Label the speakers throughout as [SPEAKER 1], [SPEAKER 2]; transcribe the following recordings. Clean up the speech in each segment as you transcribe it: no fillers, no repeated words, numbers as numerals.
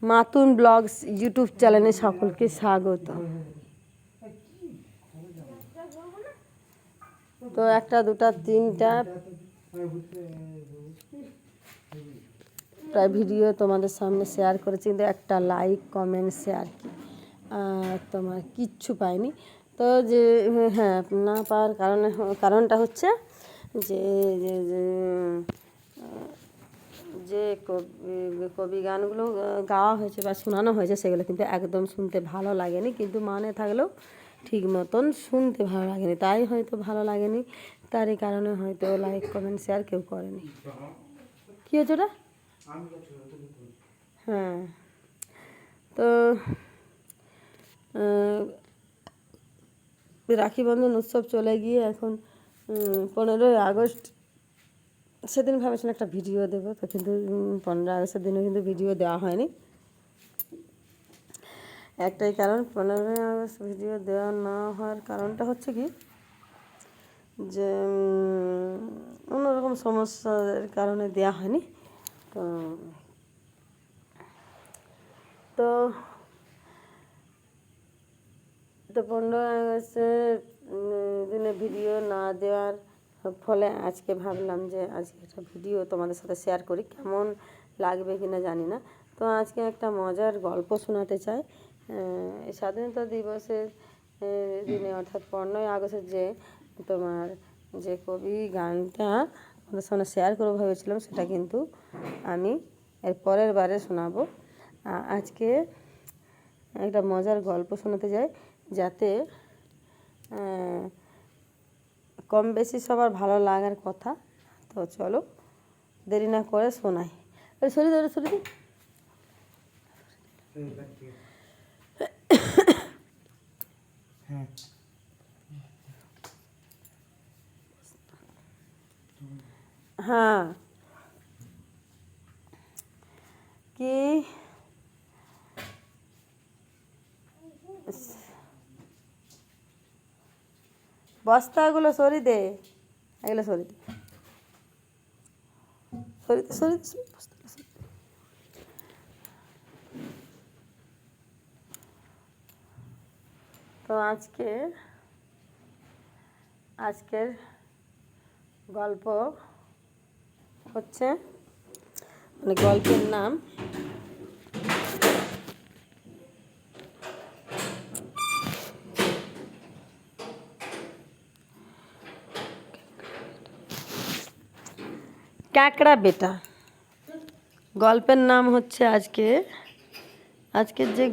[SPEAKER 1] মাতুন blogs YouTube চ্যানেলে সকলকে স্বাগত। তো একটা দুটা তিনটা প্রায় ভিডিও তোমাদের সামনে শেয়ার করেছি, কিন্তু একটা লাইক কমেন্ট শেয়ার কি তোমার কিচ্ছু পাইনি। তো যে হ্যাঁ না পাওয়ার কারণটা হচ্ছে যে যে কবি গানগুলো গাওয়া হয়েছে বা শোনানো হয়েছে সেগুলো কিন্তু একদম শুনতে ভালো লাগেনি, কিন্তু মানে থাকলেও ঠিক মতন শুনতে ভালো লাগেনি, তাই হয়তো ভালো লাগেনি। তারই কারণে হয়তো লাইক কমেন্ট শেয়ার কেউ করেনি। কী হচ্ছে ওটা? হ্যাঁ, তো রাখি বন্ধন উৎসব চলে গিয়ে এখন 15ই আগস্ট, সেদিন ভেবেছিলাম একটা ভিডিও দেবো, তো কিন্তু 15 আগস্টের দিনও কিন্তু ভিডিও দেওয়া হয়নি। একটাই কারণ, 15ই আগস্ট ভিডিও দেওয়া না হওয়ার কারণটা হচ্ছে কি যে অন্যরকম সমস্যার কারণে দেওয়া হয়নি। তো তো তো 15ই আগস্টের দিনে ভিডিও না দেওয়ার ফলে আজকে ভাবলাম যে আজকে একটা ভিডিও তোমাদের সাথে শেয়ার করি, কেমন লাগবে কিনা জানি না। তো আজকে একটা মজার গল্প শোনাতে চাই। স্বাধীনতা দিবসের দিনে অর্থাৎ 15ই আগস্টের যে কবি গানটা আমাদের সামনে শেয়ার করবো ভেবেছিলাম, সেটা কিন্তু আমি এর পরের বারে শোনাবো। আজকে একটা মজার গল্প শোনাতে যাই, যাতে কম বেশি সবার ভালো লাগার কথা। তো চলো দেরি না করে শোনাই। সরি হ্যাঁ, কি বস্তাগুলো সরি দে, এগুলো সরি দে, সরি। তো আজকের গল্প হচ্ছে, মানে গল্পের নাম ক্যাকড়া বেটা। গল্পের নাম হচ্ছে আজকের যে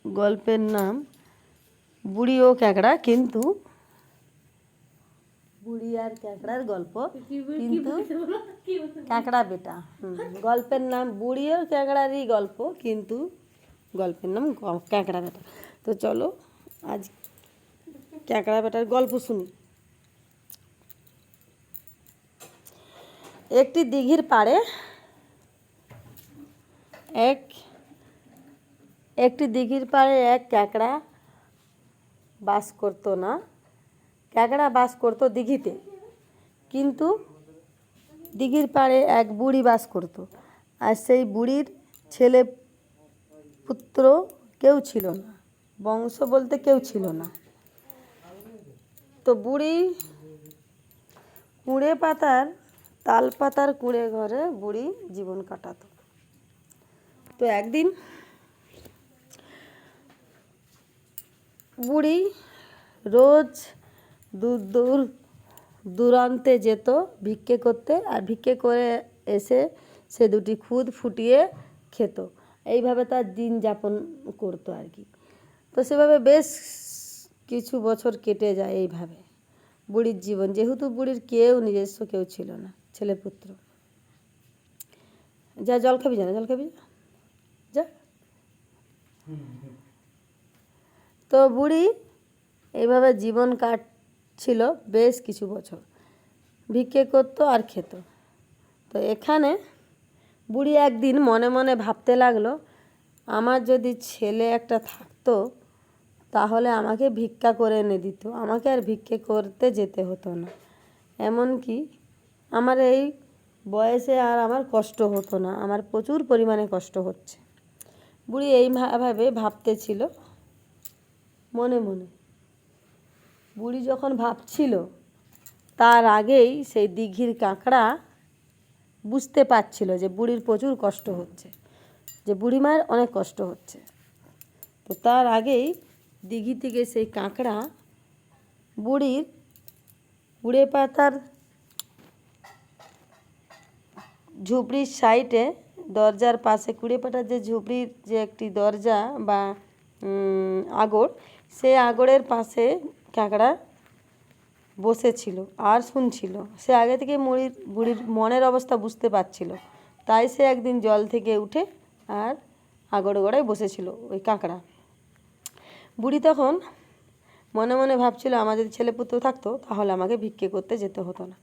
[SPEAKER 1] গল্পের নাম বুড়ি ও ক্যাকড়া, কিন্তু বুড়ি আর ক্যাকড়ার গল্প, কিন্তু ক্যাকড়া বেটা। গল্পের নাম বুড়ি ও ক্যাকড়ারই গল্প, কিন্তু গল্পের নাম ক্যাকড়া বেটা। তো চলো আজ ক্যাকড়া বেটার গল্প শুনি। একটি দিঘির পাড়ে এক ক্যাকড়া বাস করতো না। ক্যাকড়া বাস করতো দিঘিতে, কিন্তু দিঘির পাড়ে এক বুড়ি বাস করতো, আর সেই বুড়ির ছেলে পুত্র কেউ ছিল না, বংশ বলতে কেউ ছিল না। তো বুড়ি তাল পাতার কুঁড়ে ঘরে বুড়ি জীবন কাটাতো। তো একদিন বুড়ি রোজ দূর দূরান্তে যেত ভিক্ষে করতে, আর ভিক্ষে করে এসে সে দুটি খুদ ফুটিয়ে খেত। এইভাবে তার দিন যাপন করতো আর কি। তো সেভাবে বেশ কিছু বছর কেটে যায় এইভাবে বুড়ির জীবন, যেহেতু বুড়ির নিজস্ব কেউ ছিল না, ছেলেপুত্র। জল খাবি যা। তো বুড়ি এইভাবে জীবন কাটছিল বেশ কিছু বছর, ভিক্ষে করতো আর খেত। তো এখানে বুড়ি একদিন মনে মনে ভাবতে লাগলো, আমার যদি ছেলে একটা থাকতো তাহলে আমাকে ভিক্ষা করে এনে দিত, আমাকে আর ভিক্ষে করতে যেতে হতো না। এমনকি আমার এই বয়সে আর আমার কষ্ট হতো না, আমার প্রচুর পরিমাণে কষ্ট হচ্ছে। বুড়ি এইভাবে ভাবতেছিল মনে মনে। বুড়ি যখন ভাবছিল তার আগেই সেই দিঘির কাঁকড়া বুঝতে পারছিল যে বুড়ির প্রচুর কষ্ট হচ্ছে, যে বুড়িমার অনেক কষ্ট হচ্ছে। তো তার আগেই দিঘি থেকে সেই কাঁকড়া বুড়ির কুড়ে পাতার ঝুপড়ির সাইডে, দরজার পাশে কুড়ে পাতার যে ঝুপড়ির যে একটি দরজা বা আগড়, সেই আগড়ের পাশে কাঁকড়া বসেছিল আর শুনছিল। সে আগে থেকে বুড়ির মনের অবস্থা বুঝতে পারছিল, তাই সে একদিন জল থেকে উঠে আর আগড় গোড়ায় বসেছিল ওই কাঁকড়া। বুড়ি তখন মনে মনে ভাবছিল আমার যদি ছেলেপুত্র থাকতো তাহলে আমাকে ভিক্ষে করতে যেতে হতো না।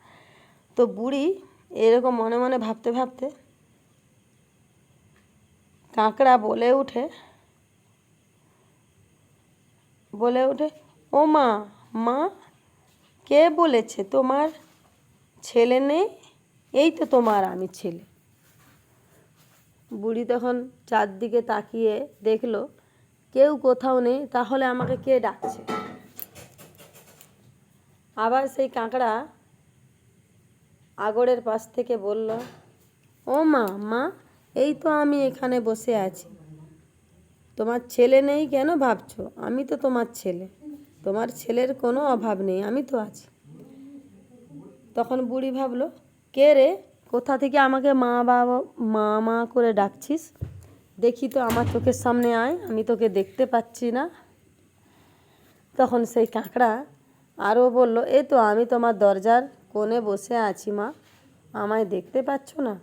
[SPEAKER 1] তো বুড়ি এরকম মনে মনে ভাবতে ভাবতে কাঁকড়া বলে ওঠে, ও মা, মা, কে বলেছে তোমার ছেলে নেই? এই তো তোমার আমি ছেলে। বুড়ি তখন চারদিকে তাকিয়ে দেখলো কেউ কোথাও নেই, তাহলে আমাকে কে ডাকছে? আবার সেই কাঁকড়া আগড়ের পাশ থেকে বলল, ও মা, মা, এই তো আমি এখানে বসে আছি। তোমার ছেলে নেই কেন ভাবছো? আমি তো তোমার ছেলে, তোমার ছেলের কোনো অভাব নেই, আমি তো আছি। তখন বুড়ি ভাবলো, কে রে, কোথা থেকে আমাকে মা বাবা মা মা করে ডাকছিস? দেখি তো, আমার চোখের সামনে আয়, আমি তোকে দেখতে পাচ্ছি না। তখন সেই কাঁকড়া আরও বলল, এই তো আমি তোমার দরজার কোণে বসে আছি মা, আমায় দেখতে পাচ্ছ না?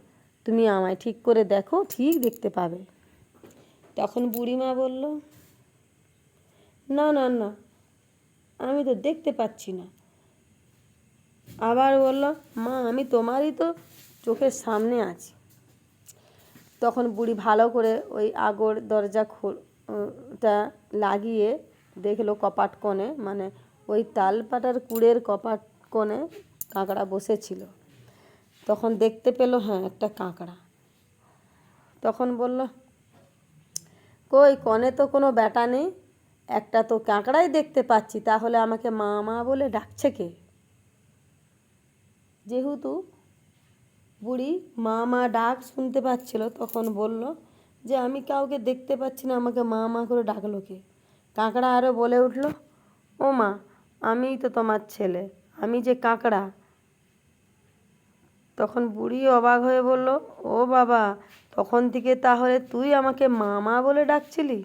[SPEAKER 1] তুমি আমায় ঠিক করে দেখো, ঠিক দেখতে পাবে। তখন বুড়িমা বলল, না না না, আমি তো দেখতে পাচ্ছি না। আবার বলল, মা, আমি তোমারই তো চোখের সামনে আছি। তখন বুড়ি ভালো করে ওই আগড় দরজাটা লাগিয়ে দেখলো কপাট কোণে, মানে ওই তালপাতার কুড়ের কপাট কোণে কাঁকড়া বসেছিল। তখন দেখতে পেল, হ্যাঁ, একটা কাঁকড়া। তখন বলল, কই, কোণে তো কোনো ব্যাটা নেই, একটা তো কাঁকড়াই দেখতে পাচ্ছি, তাহলে আমাকে মা মা বলে ডাকছে কে? যেহেতু বুড়ি মা মা ডাক শুনতে পাচ্ছিল, তখন বলল যে আমি কাউকে দেখতে পাচ্ছি না, আমাকে মা মা করে ডাকলো কে? কাঁকড়া আরও বলে উঠল, ও মা, আমিই তো তোমার ছেলে, আমি যে কাঁকড়া। তখন বুড়ি অবাক হয়ে বলল, ও বাবা, তখন থেকে তাহলে তুই আমাকে মা মা বলে ডাকছিলি?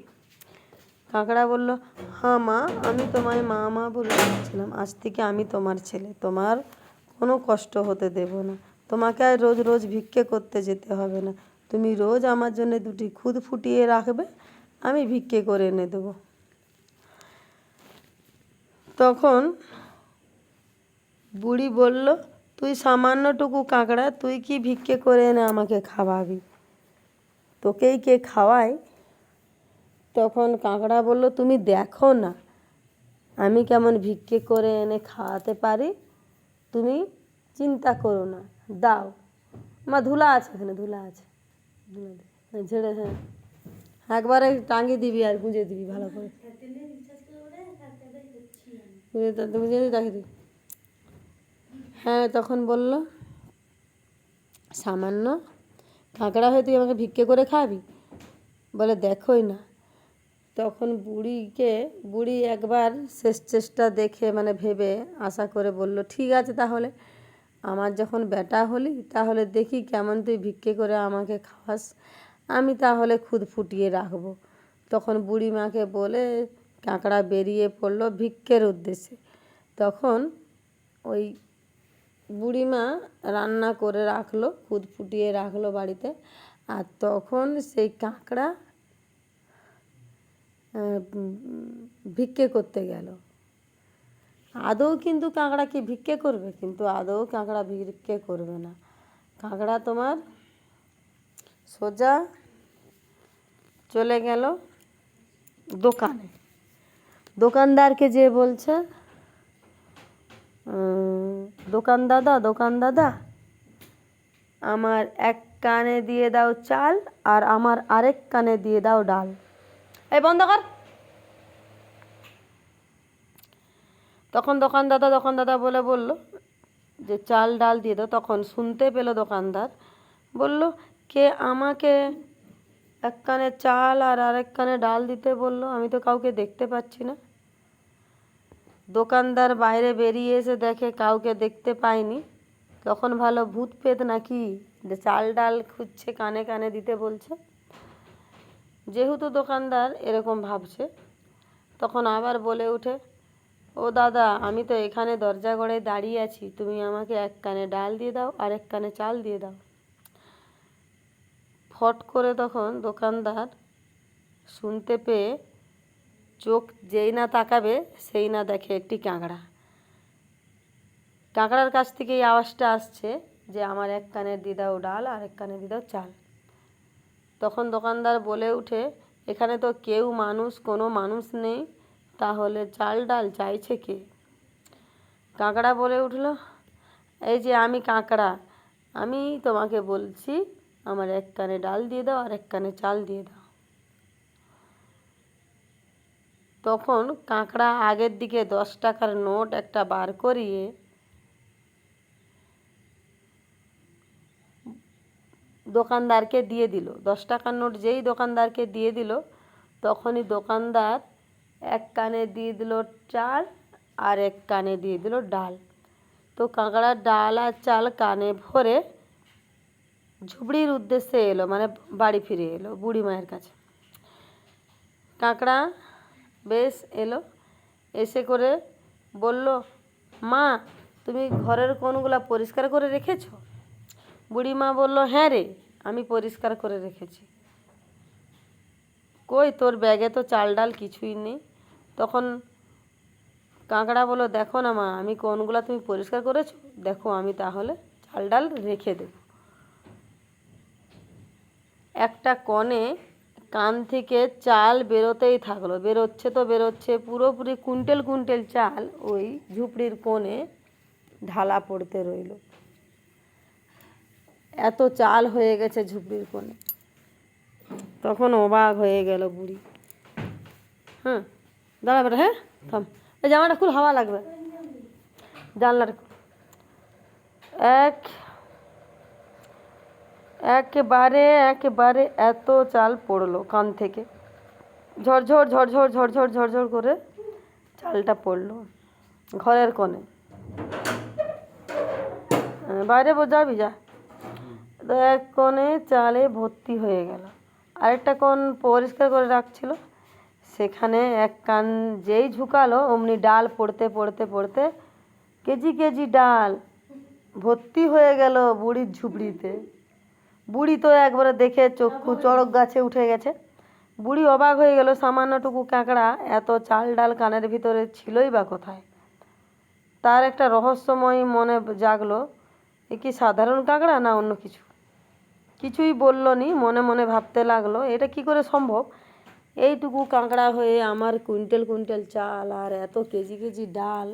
[SPEAKER 1] কাঁকড়া বলল, হ্যাঁ মা, আমি তোমায় মা মা বলে ডাকছিলাম। আজ থেকে আমি তোমার ছেলে, তোমার কোনো কষ্ট হতে দেব না, তোমাকে আর রোজ রোজ ভিক্ষে করতে যেতে হবে না, তুমি রোজ আমার জন্য দুটি খুদ ফুটিয়ে রাখবে, আমি ভিক্ষে করে এনে দেবো। তখন বুড়ি বলল, তুই সামান্যটুকু কাঁকড়া, তুই কি ভিক্ষে করে এনে আমাকে খাওয়াবি? তোকেই কে খাওয়ায়? তখন কাঁকড়া বলল, তুমি দেখো না আমি কেমন ভিক্ষে করে এনে খাওয়াতে পারি, তুমি চিন্তা করো না, দাও। মা, ধুলা আছে, এখানে ধুলা আছে, ধুলা দে, ঝেড়ে, হ্যাঁ, একবারে টাঙিয়ে দিবি আর গুঁজে দিবি ভালো করে, গুঁজে রাখি দিবি। হ্যাঁ, তখন বলল, সামান্য কাঁকড়া হয়ে তুই আমাকে ভিক্ষে করে খাবি? বলে, দেখোই না। তখন বুড়ি একবার শেষ চেষ্টা দেখে, মানে ভেবে আশা করে বলল, ঠিক আছে, তাহলে আমার যখন বেটা হলি, তাহলে দেখি কেমন তুই ভিক্ষে করে আমাকে খাওয়াস, আমি তাহলে খুদ ফুটিয়ে রাখবো। তখন বুড়ি মাকে বলে কাঁকড়া বেরিয়ে পড়লো ভিক্ষের উদ্দেশ্যে। তখন ওই বুড়িমা রান্না করে রাখলো, খুদ ফুটিয়ে রাখলো বাড়িতে। আর তখন সেই কাঁকড়া ভিক্ষে করতে গেল। আদৌ কিন্তু কাঁকড়া কি ভিক্ষে করবে? কিন্তু আদৌ কাঁকড়া ভিক্ষে করবে না। কাঁকড়া তোমার সোজা চলে গেল দোকানে। দোকানদারকে যে বলছে, দোকান দাদা, আমার এক কানে দিয়ে দাও চাল আর আমার আরেক কানে দিয়ে দাও ডাল। এই বন্ধ কর। তখন দোকানদাদা বলে বলল যে চাল ডাল দিয়ে দাও। তখন শুনতে পেল দোকানদার, বলল কে আমাকে এক কানে চাল আর আরেক কানে ডাল দিতে বললো? আমি তো কাউকে দেখতে পাচ্ছি না। দোকানদার বাইরে বেরিয়ে এসে দেখে কাউকে দেখতে পায়নি। তখন ভালো ভূত পেত নাকি যে চাল ডাল খুঁজছে, কানে কানে দিতে বলছে। যেহেতু দোকানদার এরকম ভাবছে, তখন আবার বলে ওঠে, ও দাদা, আমি তো এখানে দরজা গড়ায় দাঁড়িয়ে আছি, তুমি আমাকে এক কানে ডাল দিয়ে দাও আর এক কানে চাল দিয়ে দাও। ফট করে তখন দোকানদার শুনতে পেয়ে চোখ যেই না তাকাবে সেই না দেখে একটি কাঁকড়া। কাঁকড়ার কাছ থেকে এই আওয়াজটা আসছে যে আমার এক কানে দিয়ে দাও ডাল আর এক কানে দিয়ে দাও চাল। তখন দোকানদার বলে উঠে, এখানে তো কেউ কোনো মানুষ নেই, তাহলে চাল ডাল চাইছে কে? কাঁকড়া বলে উঠল, এই যে আমি কাঁকড়া, আমি তোমাকে বলছি আমার এক কানে ডাল দিয়ে দাও আর এক কানে চাল দিয়ে দাও। তখন কাঁকড়া আগের দিকে 10 টাকার নোট একটা বার করিয়ে দোকানদারকে দিয়ে দিল। 10 টাকার নোট যেই দোকানদারকে দিয়ে দিল, তখনই দোকানদার এক কানে দিয়ে দিল চাল আর এক কানে দিয়ে দিল ডাল। তো কাঁকড়া ডাল আর চাল কানে ভরে ঝুপড়ির উদ্দেশ্যে এলো, মানে বাড়ি ফিরে এলো বুড়ি মায়ের কাছে। কাঁকড়া বেশ এলো, এসে করে বলল, মা, তুমি ঘরের কোণগুলা পরিষ্কার করে রেখেছো? বুড়িমা বলল, হ্যাঁ রে, আমি পরিষ্কার করে রেখেছি। কই তোর ব্যাগে তো চাল ডাল কিছুই নেই। তখন কাঁকড়া বলল, দেখো না মা, আমি কোণগুলা তুমি পরিষ্কার করেছো, দেখো আমি তাহলে চাল ডাল রেখে দেব। একটা কোণে কান থেকে চাল বেরোতেই থাকলো, বেরোচ্ছে, পুরোপুরি কুইন্টেল কুইন্টেল চাল ওই ঝুপড়ির কোণে ঢালা পড়তে রইল। এত চাল হয়ে গেছে ঝুপড়ির কোণে। তখন অবাক হয়ে গেল বুড়ি। হ্যাঁ, দাঁড়া বেটা, হ্যাঁ থাম, এই জামাটা খুব হাওয়া লাগবে, জানলার একেবারে এত চাল পড়লো কান থেকে, ঝরঝর করে চালটা পড়লো ঘরের কোণে। বাইরে যাবি যা। তো এক কোণে চালে ভর্তি হয়ে গেল, আরেকটা কোণ পরিষ্কার করে রাখছিল, সেখানে এক কান যেই ঝুঁকালো অমনি ডাল পড়তে কেজি ডাল ভর্তি হয়ে গেল বুড়ির ঝুপড়িতে। বুড়ি তো একবারে দেখে চক্ষু চড়ক গাছে উঠে গেছে। বুড়ি অবাক হয়ে গেল, সামান্যটুকু কাঁকড়া এত চাল ডাল কানের ভিতরে ছিলই বা কোথায়। তার একটা রহস্যময় মনে জাগলো, এ কি সাধারণ কাঁকড়া না অন্য কিছু? কিছুই বলল নি, মনে মনে ভাবতে লাগলো, এটা কি করে সম্ভব? এইটুকু কাঁকড়া হয়ে আমার কুইন্টেল কুইন্টেল চাল আর এত কেজি কেজি ডাল,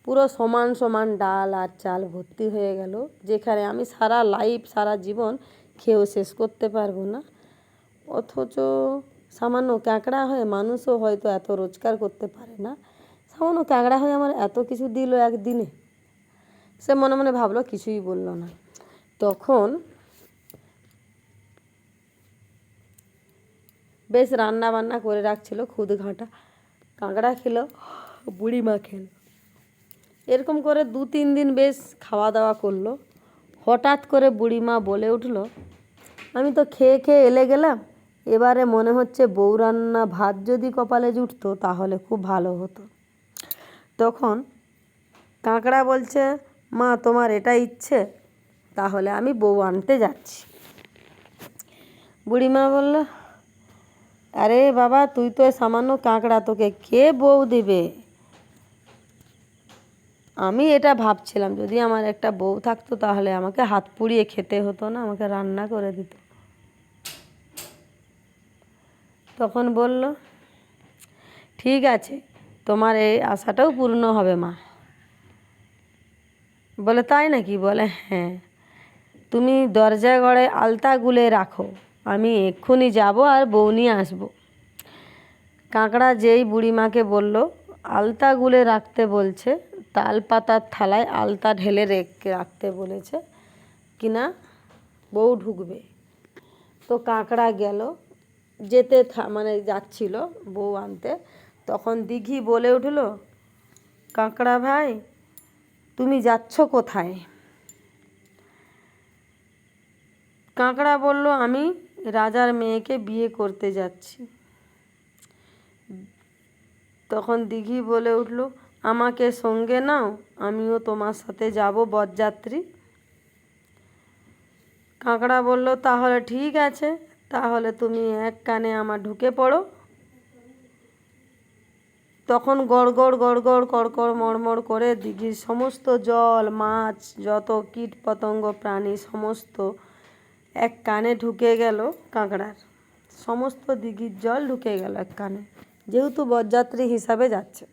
[SPEAKER 1] পুরো সমান সমান ডাল আর চাল ভর্তি হয়ে গেল, যেখানে আমি সারা জীবন খেয়েও শেষ করতে পারবো না। অথচ সামান্য কাঁকড়া হয়ে মানুষও হয়তো এত রোজগার করতে পারে না, সামান্য কাঁকড়া হয়ে আমার এত কিছু দিল একদিনে। সে মনে মনে ভাবলো, কিছুই বলল না। তখন বেশ রান্না বান্না করে রাখছিল, খুদ ঘাঁটা কাঁকড়া খেলো, বুড়িমা খেলো। এরকম করে 2-3 দিন বেশ খাওয়া দাওয়া করলো। হঠাৎ করে বুড়িমা বলে উঠলো, আমি তো খেয়ে খেয়ে এলে গেলাম, এবারে মনে হচ্ছে বউ রান্না ভাত যদি কপালে জুটতো তাহলে খুব ভালো হতো। তখন কাঁকড়া বলছে, মা, তোমার এটা ইচ্ছে, তাহলে আমি বউ আনতে যাচ্ছি। বুড়িমা বলল, আরে বাবা, তুই তো সামান্য কাঁকড়া, তোকে কে বউ দেবে? আমি এটা ভাবছিলাম, যদি আমার একটা বউ থাকতো তাহলে আমাকে হাত পুড়িয়ে খেতে হতো না, আমাকে রান্না করে দিত। তখন বলল, ঠিক আছে, তোমার এই আশাটাও পূর্ণ হবে মা। বলে, তাই নাকি? বলে, হ্যাঁ। তুমি দরজা ঘরে আলতা গুলে রাখো, আমি এক্ষুনি যাব আর বউ নিয়ে আসবো। কাঁকড়া যেই বুড়িমাকে বলল আলতা গুলে রাখতে বলছে, তাল পাতার থালায় আলতা ঢেলে রাখতে বলেছে কিনা বউ ঢুকবে। তো কাঁকড়া গেল, যেতে মানে যাচ্ছিল বউ আনতে, তখন দিঘি বলে উঠল, কাঁকড়া ভাই তুমি যাচ্ছ কোথায়? কাঁকড়া বলল, আমি রাজার মেয়েকে বিয়ে করতে যাচ্ছি। তখন দিঘি বলে উঠল, আমাকে সঙ্গে নাও, আমিও তোমার সাথে যাব বরযাত্রী। কাঁকড়া বলল, তাহলে ঠিক আছে, তাহলে তুমি এক কানে আমার ঢুকে পড়ো। তখন গড়গড় গড়গড় কড়কড় মড়মড় করে দিঘির সমস্ত জল, মাছ, যত কীট পতঙ্গ প্রাণী সমস্ত এক কানে ঢুকে গেল। কাঁকড়ার সমস্ত দিঘির জল ঢুকে গেল এক কানে, যেহেতু বরযাত্রী হিসাবে যাচ্ছে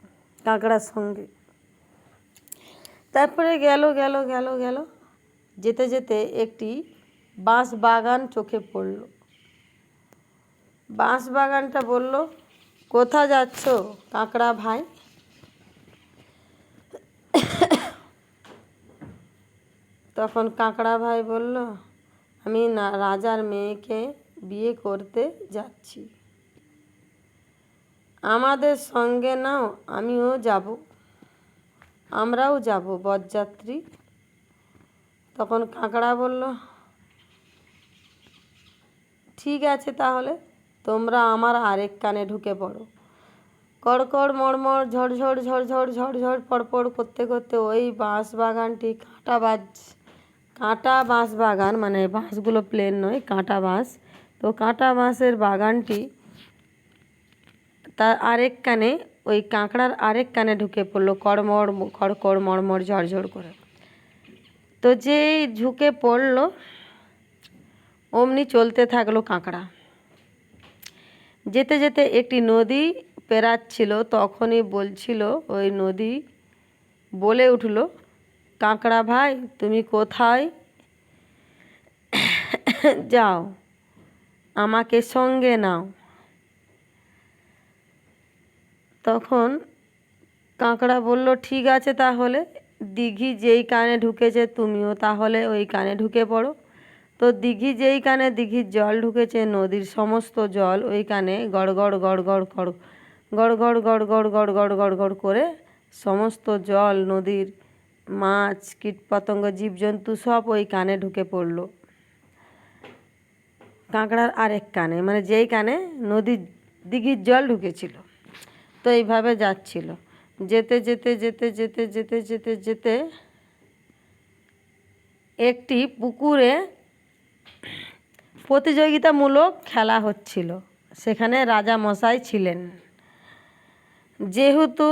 [SPEAKER 1] কাঁকড়ার সঙ্গে। তারপরে গেল গেল গেল গেল যেতে যেতে একটি বাঁশ বাগান চোখে পড়ল। বাঁশ বাগানটা বলল, কোথা যাচ্ছ কাঁকড়া ভাই? তখন কাঁকড়া ভাই বলল, আমি রাজার মেয়েকে বিয়ে করতে যাচ্ছি, আমাদের সঙ্গে নাও, আমিও যাব, আমরাও যাব বরযাত্রী। তখন কাঁকড়া বলল, ঠিক আছে, তাহলে তোমরা আমার আরেক কানে ঢুকে পড়ো। কড়কড় মড়মড় ঝড়ঝড় ঝড়ঝড় ঝড়ঝড় পড়পড় করতে করতে ওই বাঁশ বাগানটি কাঁটা বাঁশ বাগান, মানে বাঁশগুলো প্লেন নয়, কাঁটা বাঁশ। তো কাঁটা বাঁশের বাগানটি তার আরেক কানে, ওই কাঁকড়ার আরেক কানে ঢুকে পড়লো, কড়কড় মড়মড় ঝড়ঝড় করে। তো যেই ঝুঁকে পড়লো অমনি চলতে থাকলো কাঁকড়া। যেতে যেতে একটি নদী পেরাচ্ছিল, তখনই বলছিল, ওই নদী বলে উঠল, কাঁকড়া ভাই তুমি কোথায় যাও, আমাকে সঙ্গে নাও। তখন কাঁকড়া বলল, ঠিক আছে, তাহলে দিঘি যেই কানে ঢুকেছে তুমিও তাহলে ওই কানে ঢুকে পড়ো। তো দিঘি যেই কানে দিঘির জল ঢুকেছে, নদীর সমস্ত জল ওই কানে গড়গড় গড়গড় গড়গড় গড়গড় গড়গড় গড়গড় করে সমস্ত জল, নদীর মাছ, কীটপতঙ্গ, জীবজন্তু সব ওই কানে ঢুকে পড়লো, কাঁকড়ার আরেক কানে, মানে যেই কানে নদীর দিঘির জল ঢুকেছিল। তো এইভাবে যাচ্ছিল, যেতে যেতে যেতে যেতে যেতে যেতে যেতে একটি পুকুরে প্রতিযোগিতামূলক খেলা হচ্ছিল। সেখানে রাজা মশাই ছিলেন। যেহেতু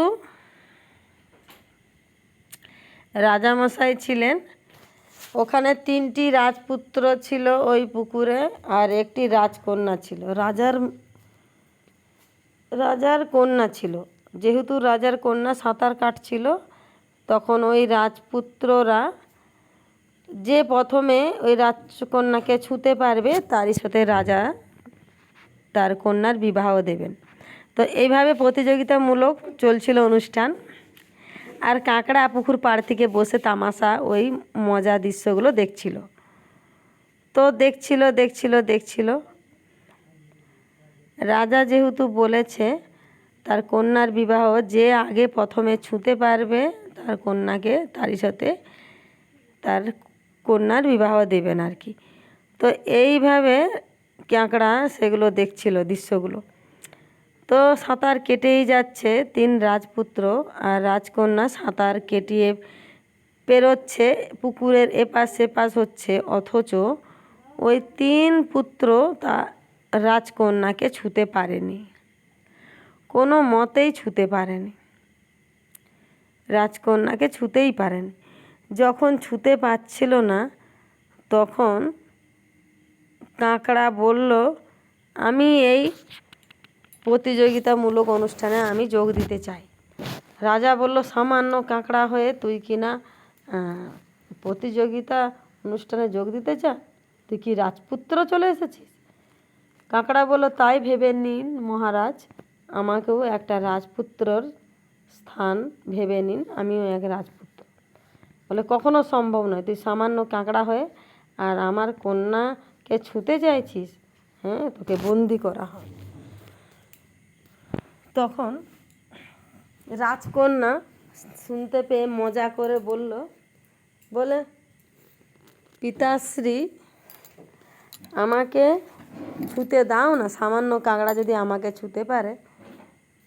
[SPEAKER 1] রাজামশাই ছিলেন, ওখানে 3টি রাজপুত্র ছিল ওই পুকুরে, আর একটি রাজকন্যা ছিল। রাজার কন্যা ছিল। যেহেতু রাজার কন্যা সাঁতার কাটছিল, তখন ওই রাজপুত্ররা যে প্রথমে ওই রাজকন্যাকে ছুঁতে পারবে তারই সাথে রাজা তার কন্যার বিবাহ দেবেন। তো এইভাবে প্রতিযোগিতামূলক চলছিল অনুষ্ঠান। আর কাঁকড়া পুকুর পাড় থেকে বসে তামাশা ওই মজা দৃশ্যগুলো দেখছিল। তো দেখছিল দেখছিল দেখছিল রাজা যেহেতু বলেছে তার কন্যার বিবাহ যে আগে প্রথমে ছুঁতে পারবে তার কন্যাকে, তারই সাথে তার কন্যার বিবাহ দেবেন আর কি। তো এইভাবে কাঁকড়া সেগুলো দেখছিল দৃশ্যগুলো। তো সাঁতার কেটেই যাচ্ছে 3 রাজপুত্র, আর রাজকন্যা সাঁতার কেটিয়ে পেরোচ্ছে, পুকুরের এপাশ সেপাশ হচ্ছে, অথচ ওই 3 পুত্র তা রাজকন্যাকে ছুঁতে পারেনি, কোনো মতেই ছুঁতে পারেনি, রাজকন্যাকে ছুঁতেই পারেনি। যখন ছুঁতে পারছিল না, তখন কাঁকড়া বলল, আমি এই প্রতিযোগিতামূলক অনুষ্ঠানে আমি যোগ দিতে চাই। রাজা বলল, সামান্য কাঁকড়া হয়ে তুই কিনা অনুষ্ঠানে যোগ দিতে চান? তুই কি রাজপুত্র চলে এসেছিস? কাঁকড়া বলল, তাই ভেবে নিন মহারাজ, আমাকেও একটা রাজপুত্রর স্থান ভেবে নিন, আমিও এক রাজপুত্র। বলে, কখনো সম্ভব নয়, তুই সামান্য কাঁকড়া হয়ে আর আমার কন্যাকে ছুঁতে চাইছিস? হ্যাঁ, তোকে বন্দি করা হয়। তখন রাজকন্যা শুনতে পেয়ে মজা করে বলে, পিতাশ্রী, আমাকে ছুঁতে দাও না, সামান্য কাঁকড়া যদি আমাকে ছুঁতে পারে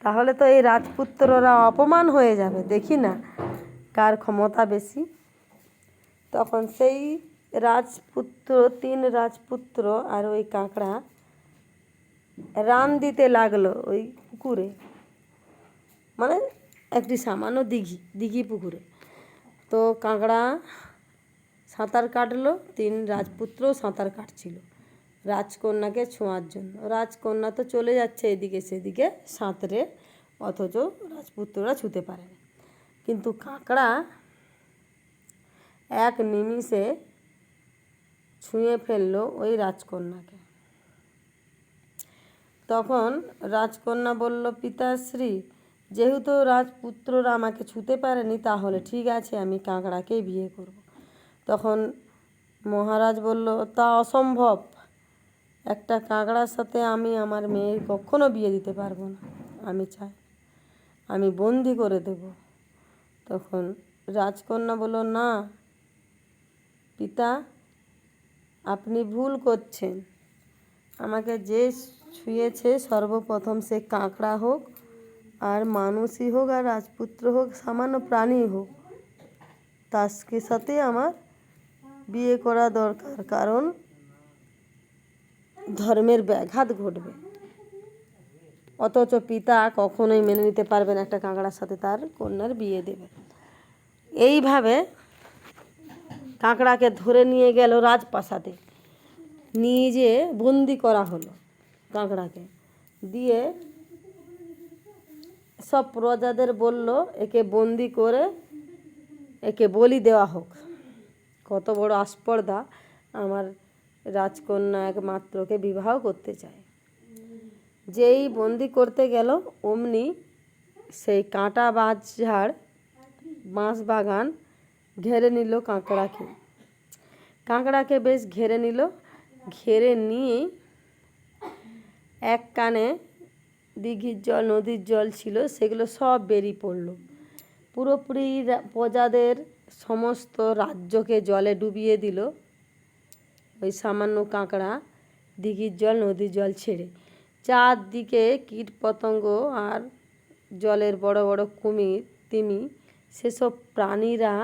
[SPEAKER 1] তাহলে তো এই রাজপুত্ররা অপমান হয়ে যাবে, দেখি না কার ক্ষমতা বেশি। তখন সেই রাজপুত্র, 3 রাজপুত্র আর ওই কাঁকড়া রান দিতে লাগলো ওই পুকুরে, মানে একটি সামান্য দিঘি পুকুরে। তো কাঁকড়া সাঁতার কাটলো, 3 রাজপুত্রও সাঁতার কাটছিল রাজকন্যাকে ছোঁয়ার জন্য। রাজকন্যা তো চলে যাচ্ছে এদিকে সেদিকে সাঁতরে, অথচ রাজপুত্ররা ছুঁতে পারে না। কিন্তু কাঁকড়া এক নিমিষে ছুঁয়ে ফেললো ওই রাজকন্যাকে। তখন রাজকন্যা বলল, পিতাশ্রী, যেহেতু রাজপুত্ররা আমাকে ছুঁতে পারেনি, তাহলে ঠিক আছে, আমি কাঁকড়াকেই বিয়ে করব। তখন মহারাজ বলল, তা অসম্ভব, একটা কাঁকড়ার সাথে আমি আমার মেয়ের কখনো বিয়ে দিতে পারবো না, আমি চাই আমি বন্দি করে দেব। তখন রাজকন্যা বলল, না পিতা, আপনি ভুল করছেন, আমাকে যে ছুঁয়েছে সর্বপ্রথম সে কাঁকড়া হোক আর মানুষই হোক আর রাজপুত্র হোক, সামান্য প্রাণী হোক, তার সাথে আমার বিয়ে করা দরকার, কারণ ধর্মের ব্যাঘাত ঘটবে। অথচ পিতা কখনোই মেনে নিতে পারবেন একটা কাঁকড়ার সাথে তার কন্যার বিয়ে দেবে। এইভাবে কাঁকড়াকে ধরে নিয়ে গেল রাজপ্রাসাদে, নিয়ে যেয়ে বন্দি করা হলো কাঁকড়াকে দিয়ে। সব প্রজাদের বলল, একে বন্দি করে একে বলি দেওয়া হোক। কত বড় আস্পর্ধা, আমার রাজকন্যা একমাত্রকে বিবাহ করতে চায়। যেই বন্দি করতে গেল অমনি সেই কাঁটা ঝাড় বাঁশ বাগান ঘেরে নিল কাঁকড়াকে। কাঁকড়াকে বেশ ঘেরে নিল, ঘেরে নিয়ে এক কানে দিঘির জল, নদীর জল ছিল, সেগুলো সব বেরিয়ে পড়লো। পুরোপুরি প্রজাদের সমস্ত রাজ্যকে জলে ডুবিয়ে দিল ওই সামান্য কাঁকড়া দিঘির জল, নদীর জল ছেড়ে। চারদিকে কীট পতঙ্গ আর জলের বড় বড় কুমির, তিমি, সেসব প্রাণীরা,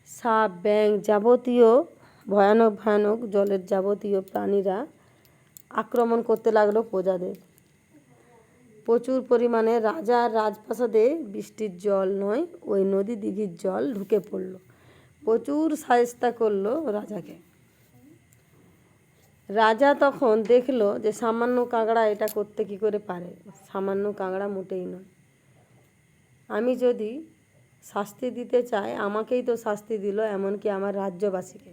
[SPEAKER 1] সাপ, ব্যাঙ, যাবতীয় ভয়ানক ভয়ানক জলের যাবতীয় প্রাণীরা আক্রমণ করতে লাগলো প্রজাদের। প্রচুর পরিমাণে রাজার রাজপ্রাসাদে বৃষ্টির জল নয়, ওই নদী দিঘির জল ঢুকে পড়ল। প্রচুর শায়েস্তা করলো রাজাকে। রাজা তখন দেখলো যে সামান্য কাঁকড়া এটা করতে কি করে পারে, সামান্য কাঁকড়া মোটেই নয়। আমি যদি শাস্তি দিতে চাই, আমাকেই তো শাস্তি দিল, এমনকি আমার রাজ্যবাসীকে।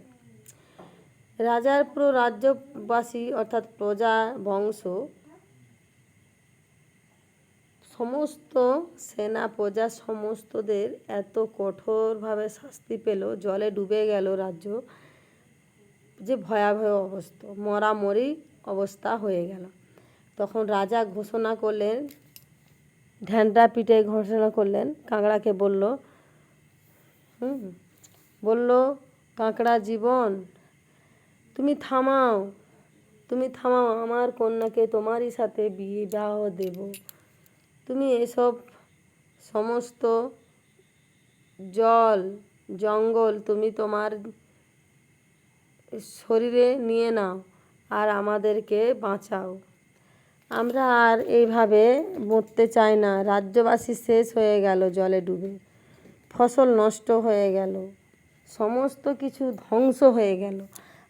[SPEAKER 1] রাজার পুরো রাজ্যবাসী অর্থাৎ প্রজা বংশ, সমস্ত সেনা প্রজা সমস্তদের এত কঠোরভাবে শাস্তি পেল, জলে ডুবে গেল রাজ্য, যে ভয়াবহ অবস্থা, মরামরি অবস্থা হয়ে গেল। তখন রাজা ঘোষণা করলেন, ঢ্যাঁড়া পিঠে ঘোষণা করলেন, কাঁকড়াকে বলল, কাঁকড়া জীবন, তুমি থামাও, আমার কন্যাকে তোমারই সাথে বিবাহ দেব। তুমি এসব সমস্ত জল জঙ্গল তুমি তোমার শরীরে নিয়ে নাও আর আমাদেরকে বাঁচাও। আমরা আর এইভাবে মরতে চাই না। রাজ্যবাসী শেষ হয়ে গেল জলে ডুবে, ফসল নষ্ট হয়ে গেল, সমস্ত কিছু ধ্বংস হয়ে গেল।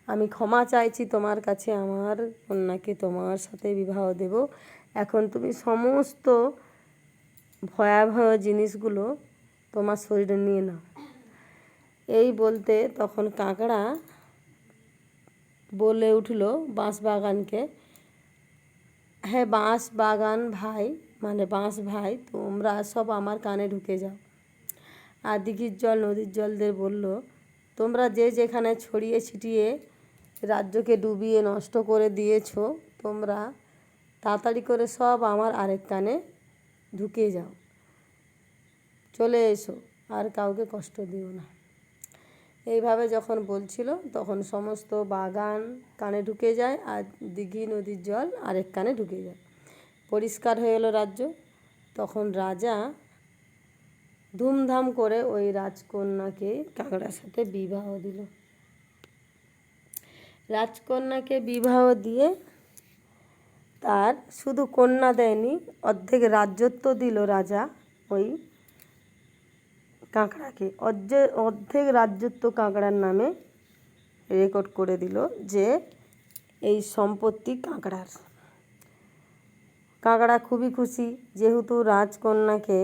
[SPEAKER 1] আমি ক্ষমা চাইছি তোমার কাছে, আমার কন্যাকে তোমার সাথে বিবাহ দেব। এখন তুমি সমস্ত ভয়াবহ জিনিসগুলো তোমার শরীরে নিয়ে নাও। এই বলতে তখন কাঁকড়া বলে উঠল বাঁশবাগানকে, হ্যাঁ বাঁশবাগান ভাই, মানে বাঁশ ভাই, তোমরা সব আমার কানে ঢুকে যাও। আর দিঘির জল নদীর জলদের বলল, তোমরা যে যেখানে ছড়িয়ে ছিটিয়ে রাজ্যকে ডুবিয়ে নষ্ট করে দিয়েছ, তোমরা তাড়াতাড়ি করে সব আমার আরেক কানে ঢুকে যাও, চলে এসো, আর কাউকে কষ্ট দিও না। এইভাবে যখন বলছিল তখন সমস্ত বাগান কানে ঢুকে যায় আর দিঘি নদীর জল আরেক কানে ঢুকে যায়। পরিষ্কার হয়ে এলো রাজ্য। তখন রাজা ধুমধাম করে ওই রাজকন্যাকে কাঁকড়ার সাথে বিবাহ দিল। রাজকন্যাকে বিবাহ দিয়ে তার শুধু কন্যা দেয়নি, অর্ধেক রাজ্যত্ব দিল রাজা ওই কাঁকড়াকে। অর্ধেক রাজ্যত্ব কাঁকড়ার নামে রেকর্ড করে দিল যে এই সম্পত্তি কাঁকড়ার। কাঁকড়া খুবই খুশি, যেহেতু রাজকন্যাকে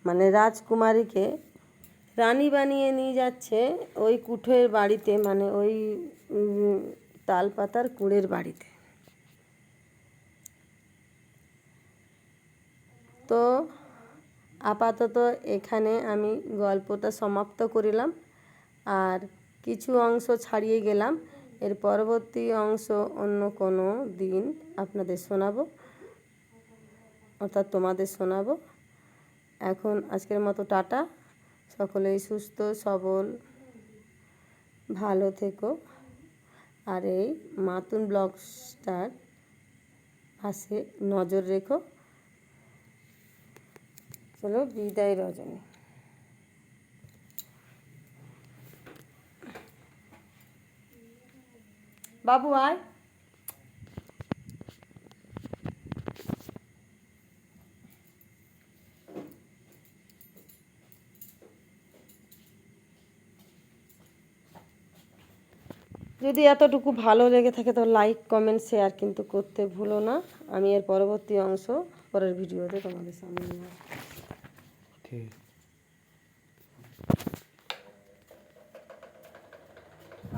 [SPEAKER 1] মানে রাজকুমারীকে রানী বানিয়ে নিয়ে যাচ্ছে ওই কুঠের বাড়িতে, মানে ওই তালপাতার কুড়ের বাড়িতে। তো আপাতত এখানে আমি গল্পটা সমাপ্ত করিলাম, আর কিছু অংশ ছাড়িয়ে গেলাম। এর পরবর্তী অংশ অন্য কোনো দিন আপনাদের শোনাবো, অর্থাৎ তোমাদের শোনাবো। এখন আজকের মতো টাটা, সকলেই সুস্থ সবল ভালো থেকো, আর এই মাতুন ব্লগসটার পাশে নজর রেখো। চলো বিদায় রজনী। বাবু আয়। যদি এতটুকু ভালো লেগে থাকে তো লাইক কমেন্ট শেয়ার কিন্তু করতে ভুলো না। আমি এর পরবর্তী অংশ পরের ভিডিওতে তোমাদের সামনে নিয়ে আসবো।